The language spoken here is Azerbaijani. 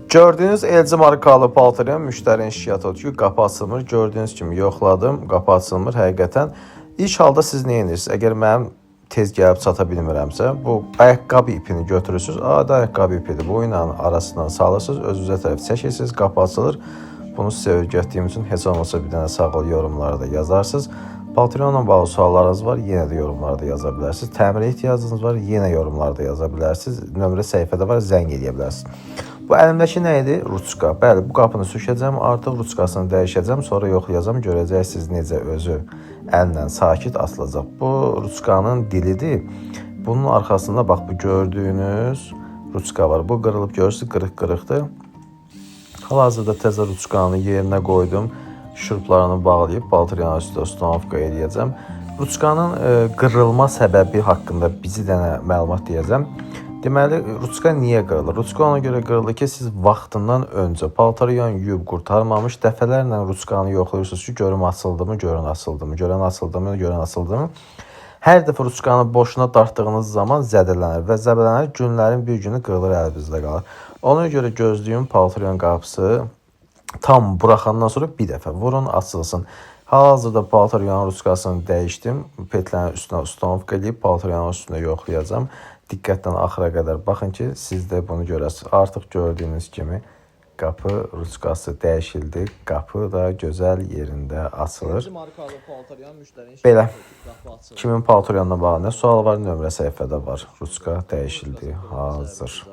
Gördüyünüz LG markalı paltarın müştərinin şikayət ki, qapı açılmır. Gördüyünüz kimi yoxladım, qapı açılmır həqiqətən. İlk halda siz nə edirsiniz? Əgər mənim tez gəlib çata bilmirəmsə, bu ayaqqabı ipini götürürsünüz. Adi ayaqqabı ipidir. Bu ilə arasından salırsınız, özünüzə tərəf çəkirsiniz, qapı açılır. Bunu sizə öyrətdiyim üçün heç olmasa bir dənə sağ ol yorumlarda yazarsınız. Paltrionla bağlı suallarınız var, yenə də yorumlarda yaza bilərsiniz. Təmirə ehtiyacınız var, yenə yorumlarda yaza bilərsiniz. Nömrə səhifədə var, zəng edə bilərsiniz. Bu əlimdəki nə idi? Ruçka. Bəli, bu qapını sökəcəm, artıq ruçkasını dəyişəcəm, sonra yoxlayacağım, görəcəksiniz necə özü əllə sakit asılacaq. Bu ruçkanın dilidir. Bunun arxasında bax bu gördüyünüz ruçka var. Bu qırılıb görürsünüz, qırıq-qırıqdır. Hal-hazırda təzə ruçkanı yerinə qoydum. Şuruplarını bağlayıb paltaryanın üstə ustanovka edəcəm. Ruçkanın qırılma səbəbi haqqında bizi dənə məlumat deyəcəm. Deməli, ruçka niyə qırılır? Ruçka ona görə qırılır ki, siz vaxtından öncə paltaryan yuyub qurtarmamış dəfələrlə ruçkanı yoxlayırsınız ki, görüm açıldımı, görün açıldımı, görən açıldımı, görən açıldımı. Hər dəfə ruçkanı boşuna dartdığınız zaman zədələnir və zədələnər günlərin bir günü qırılır, əlinizdə qalır. Ona görə gözlüyün paltaryan qapısı tam buraxandan sonra bir dəfə vurun, açılsın. Hal-hazırda paltaryanın ruçkasını dəyişdim. Petlərin üstünə ustanovka edib paltaryanın üstündə yoxlayacağım. Diqqətlə axıra qədər baxın ki, siz də bunu görəsiniz. Artıq gördüyünüz kimi qapı ruçkası dəyişildi. Qapı da gözəl yerində açılır. Belə. Kimin paltaryanına bağlı nə sual var, nömrə səhifədə var. Ruçka dəyişildi, hazır.